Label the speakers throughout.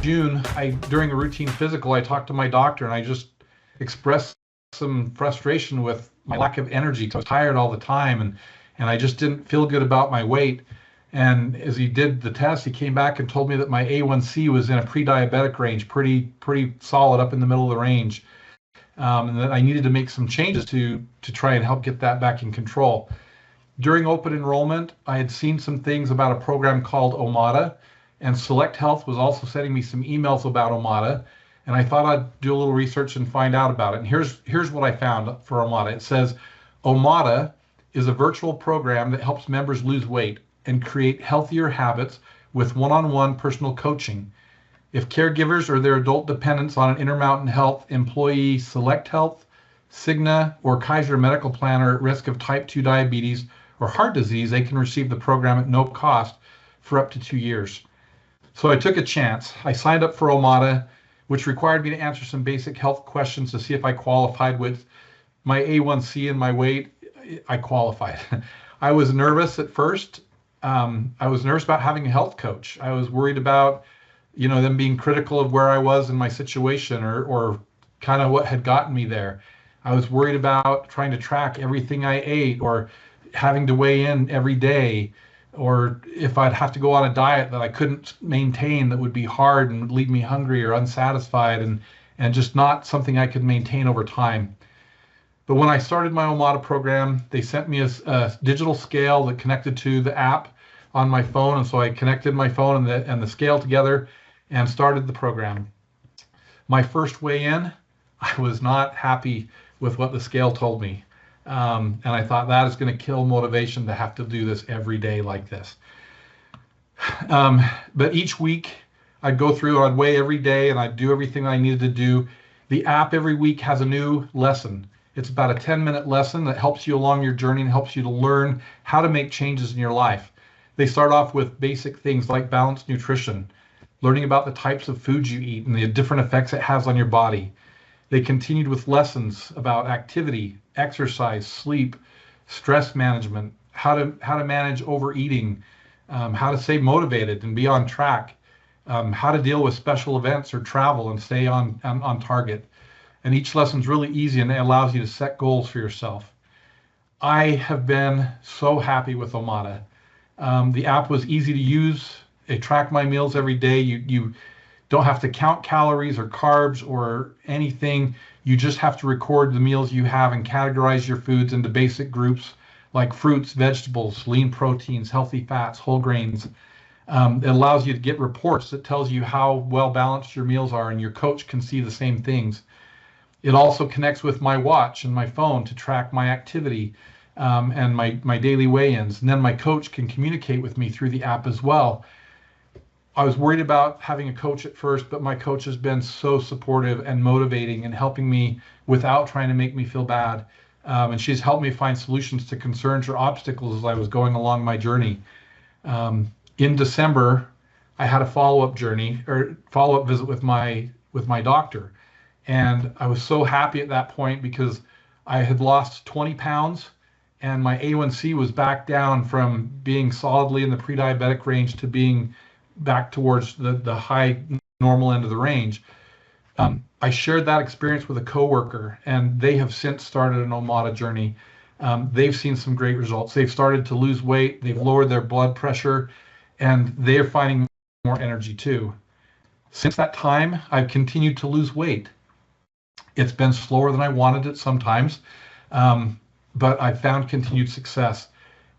Speaker 1: June, during a routine physical, I talked to my doctor and I just expressed some frustration with my lack of energy because I was tired all the time and I just didn't feel good about my weight. And as he did the test, he came back and told me that my A1C was in a pre-diabetic range, pretty solid up in the middle of the range, and that I needed to make some changes to try and help get that back in control. During open enrollment, I had seen some things about a program called OMADA, and Select Health was also sending me some emails about OMADA, and I thought I'd do a little research and find out about it. And here's what I found for OMADA. It says OMADA is a virtual program that helps members lose weight and create healthier habits with one-on-one personal coaching. If caregivers or their adult dependents on an Intermountain Health employee, Select Health, Cigna, or Kaiser medical plan are at risk of type 2 diabetes or heart disease, they can receive the program at no cost for up to 2 years. So I took a chance. I signed up for OMADA, which required me to answer some basic health questions to see if I qualified with my A1C and my weight. I qualified. I was nervous at first. I was nervous about having a health coach. I was worried about, them being critical of where I was in my situation or kind of what had gotten me there. I was worried about trying to track everything I ate or having to weigh in every day, or if I'd have to go on a diet that I couldn't maintain that would be hard and would leave me hungry or unsatisfied and just not something I could maintain over time. But when I started my OMADA program, they sent me a digital scale that connected to the app on my phone, and so I connected my phone and the scale together and started the program. My first weigh-in, I was not happy with what the scale told me, and I thought that is going to kill motivation to have to do this every day like this. But each week I'd go through, I'd weigh every day, and I'd do everything I needed to do. The app every week has a new lesson. It's about a 10-minute lesson that helps you along your journey and helps you to learn how to make changes in your life. They start off with basic things like balanced nutrition, learning about the types of foods you eat and the different effects it has on your body. They continued with lessons about activity, exercise, sleep, stress management, how to manage overeating, how to stay motivated and be on track, how to deal with special events or travel and stay on target. And each lesson's really easy and it allows you to set goals for yourself. I have been so happy with OMADA. The app was easy to use. I track my meals every day. You don't have to count calories or carbs or anything. You just have to record the meals you have and categorize your foods into basic groups like fruits, vegetables, lean proteins, healthy fats, whole grains. It allows you to get reports that tells you how well balanced your meals are, and your coach can see the same things. It also connects with my watch and my phone to track my activity and my daily weigh-ins. And then my coach can communicate with me through the app as well. I was worried about having a coach at first, but my coach has been so supportive and motivating and helping me without trying to make me feel bad. And she's helped me find solutions to concerns or obstacles as I was going along my journey. In December, I had a follow-up visit with my doctor. And I was so happy at that point because I had lost 20 pounds and my A1C was back down from being solidly in the pre-diabetic range to being back towards the high normal end of the range. I shared that experience with a coworker, and they have since started an OMADA journey. They've seen some great results. They've started to lose weight, they've lowered their blood pressure, and they're finding more energy too. Since that time, I've continued to lose weight. It's been slower than I wanted it sometimes, but I've found continued success,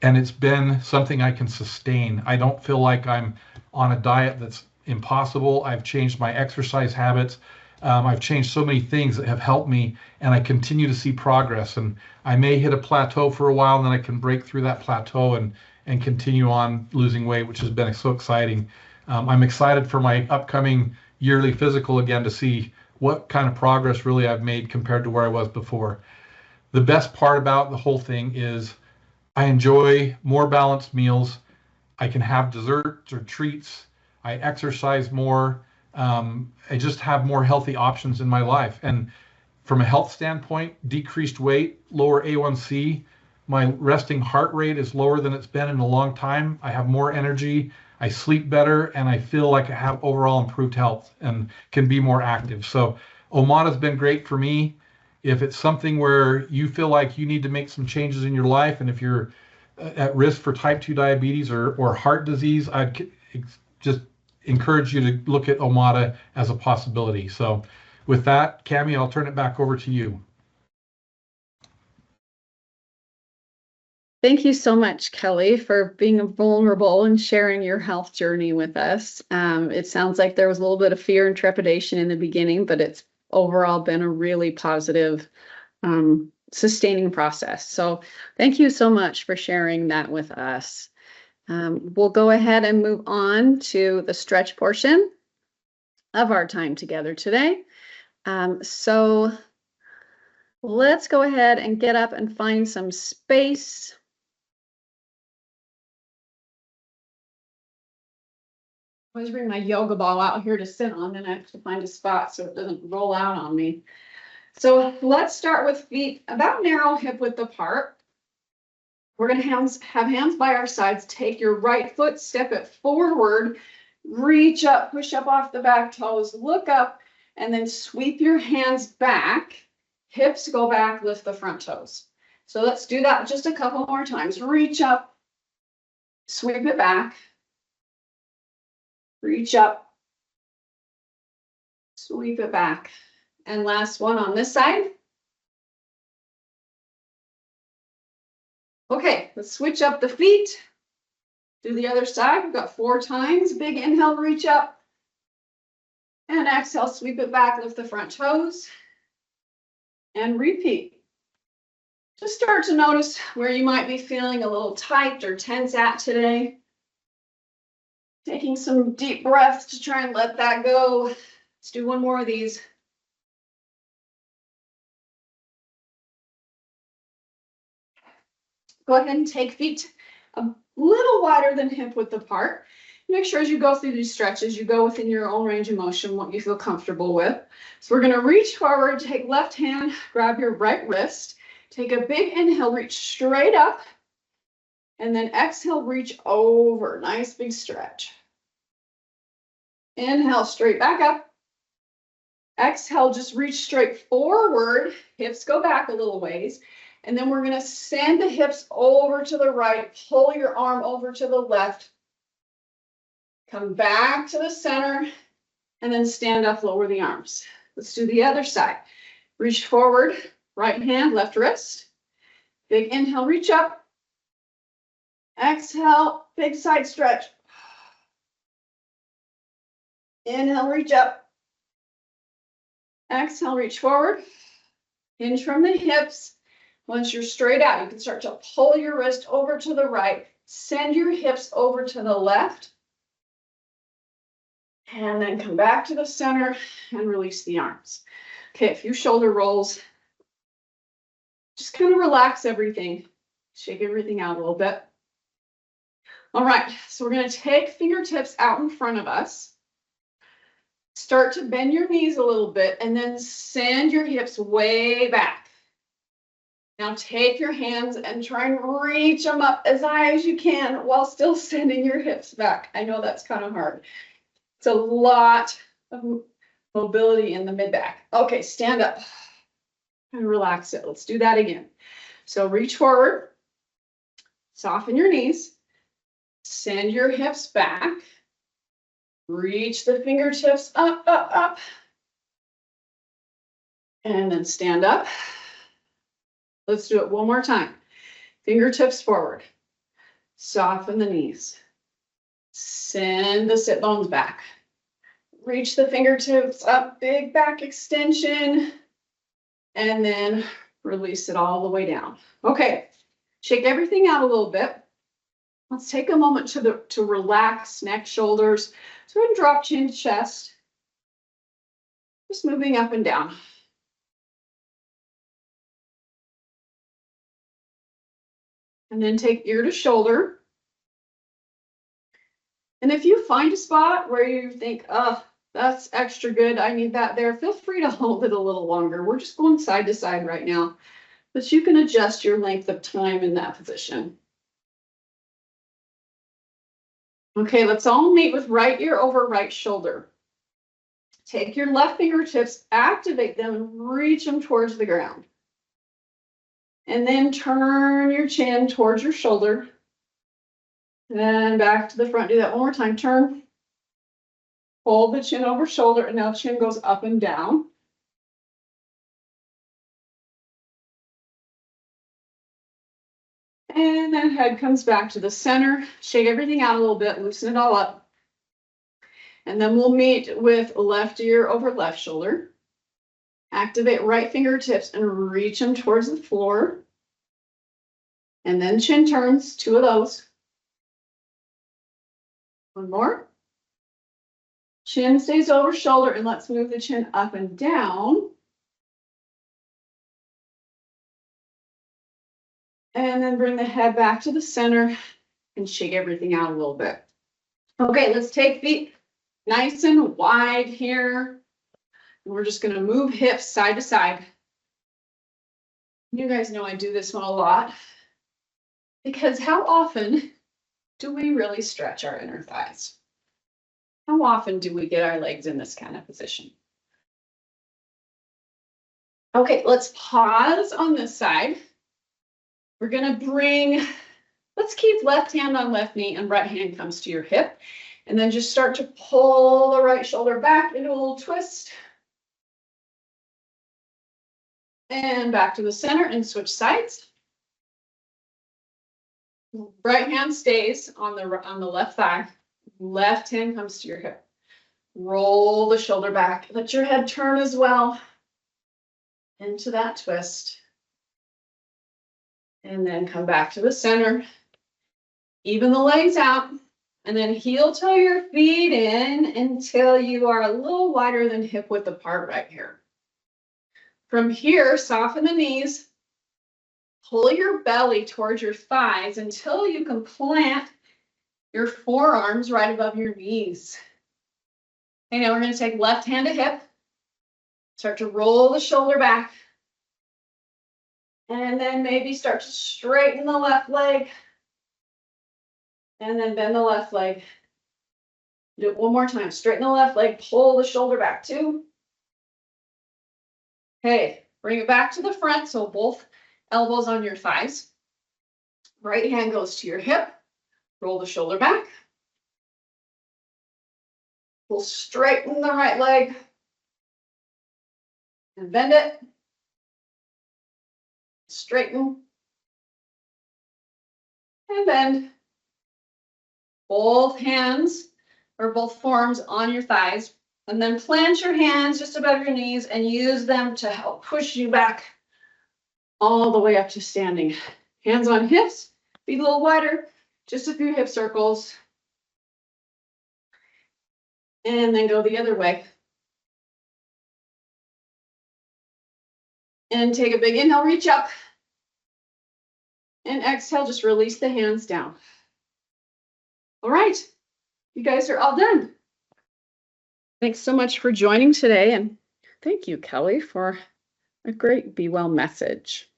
Speaker 1: and it's been something I can sustain. I don't feel like I'm on a diet that's impossible. I've changed my exercise habits. I've changed so many things that have helped me, and I continue to see progress. And I may hit a plateau for a while, and then I can break through that plateau and continue on losing weight, which has been so exciting. I'm excited for my upcoming yearly physical again to see what kind of progress really I've made compared to where I was before. The best part about the whole thing is I enjoy more balanced meals. I can have desserts or treats. I exercise more. I just have more healthy options in my life. And from a health standpoint, decreased weight, lower A1C, my resting heart rate is lower than it's been in a long time. I have more energy. I sleep better, and I feel like I have overall improved health and can be more active. So Omada's been great for me. If it's something where you feel like you need to make some changes in your life, and if you're at risk for type 2 diabetes or heart disease, I'd just encourage you to look at Omada as a possibility. So with that, Cami, I'll turn it back over to you.
Speaker 2: Thank you so much, Kelly, for being vulnerable and sharing your health journey with us. It sounds like there was a little bit of fear and trepidation in the beginning, but it's overall been a really positive, sustaining process. So thank you so much for sharing that with us. We'll go ahead and move on to the stretch portion of our time together today. So let's go ahead and get up and find some space. I always bring my yoga ball out here to sit on, and I have to find a spot so it doesn't roll out on me. So let's start with feet about narrow hip width apart. We're going to have hands by our sides. Take your right foot, step it forward, reach up, push up off the back toes, look up, and then sweep your hands back. Hips go back, lift the front toes. So let's do that just a couple more times. Reach up, sweep it back. Reach up, sweep it back. And last one on this side. Okay, let's switch up the feet. Do the other side. We've got 4 times. Big inhale, reach up. And exhale, sweep it back, lift the front toes. And repeat. Just start to notice where you might be feeling a little tight or tense at today. Taking some deep breaths to try and let that go. Let's do one more of these. Go ahead and take feet a little wider than hip width apart. Make sure as you go through these stretches, you go within your own range of motion, what you feel comfortable with. So we're going to reach forward, take left hand, grab your right wrist, take a big inhale, reach straight up, and then exhale, reach over. Nice big stretch. Inhale, straight back up. Exhale, just reach straight forward. Hips go back a little ways. And then we're going to send the hips over to the right, pull your arm over to the left. Come back to the center, and then stand up, lower the arms. Let's do the other side. Reach forward, right hand, left wrist. Big inhale, reach up. Exhale, big side stretch. Inhale, reach up. Exhale, reach forward. Hinge from the hips. Once you're straight out, you can start to pull your wrist over to the right. Send your hips over to the left. And then come back to the center and release the arms. Okay, a few shoulder rolls. Just kind of relax everything. Shake everything out a little bit. All right, so we're going to take fingertips out in front of us. Start to bend your knees a little bit and then send your hips way back. Now take your hands and try and reach them up as high as you can while still sending your hips back. I know that's kind of hard. It's a lot of mobility in the mid-back. Okay, stand up and relax it. Let's do that again. So reach forward, soften your knees, send your hips back, reach the fingertips up, up, up, and then stand up. Let's do it one more time. Fingertips forward, soften the knees, send the sit bones back. Reach the fingertips up, big back extension, and then release it all the way down. Okay, shake everything out a little bit. Let's take a moment to relax neck, shoulders. So go ahead and drop chin to chest. Just moving up and down. And then take ear to shoulder. And if you find a spot where you think, oh, that's extra good, I need that there, feel free to hold it a little longer. We're just going side to side right now, but you can adjust your length of time in that position. Okay, let's all meet with right ear over right shoulder. Take your left fingertips, activate them, and reach them towards the ground. And then turn your chin towards your shoulder. And back to the front. Do that one more time. Turn. Hold the chin over shoulder, and now chin goes up and down. And then head comes back to the center. Shake everything out a little bit, loosen it all up. And then we'll meet with left ear over left shoulder. Activate right fingertips and reach them towards the floor. And then chin turns, 2 of those. One more. Chin stays over shoulder, and let's move the chin up and down. And then bring the head back to the center and shake everything out a little bit. Okay, let's take feet nice and wide here. And we're just going to move hips side to side. You guys know I do this one a lot, because how often do we really stretch our inner thighs? How often do we get our legs in this kind of position? Okay, let's pause on this side. We're going to let's keep left hand on left knee and right hand comes to your hip. And then just start to pull the right shoulder back into a little twist. And back to the center and switch sides. Right hand stays on the left thigh. Left hand comes to your hip. Roll the shoulder back. Let your head turn as well into that twist. And then come back to the center. Even the legs out. And then heel toe your feet in until you are a little wider than hip width apart right here. From here, soften the knees. Pull your belly towards your thighs until you can plant your forearms right above your knees. Okay, now we're going to take left hand to hip. Start to roll the shoulder back. And then maybe start to straighten the left leg. And then bend the left leg. Do it one more time. Straighten the left leg. Pull the shoulder back too. Okay, bring it back to the front. So both elbows on your thighs. Right hand goes to your hip. Roll the shoulder back. We'll straighten the right leg. And bend it. Straighten. And bend. Both hands or both forearms on your thighs. And then plant your hands just above your knees and use them to help push you back all the way up to standing. Hands on hips, feet a little wider, just a few hip circles. And then go the other way. And take a big inhale, reach up. And exhale, just release the hands down. All right, you guys are all done. Thanks so much for joining today. And thank you, Kelly, for a great Be Well message.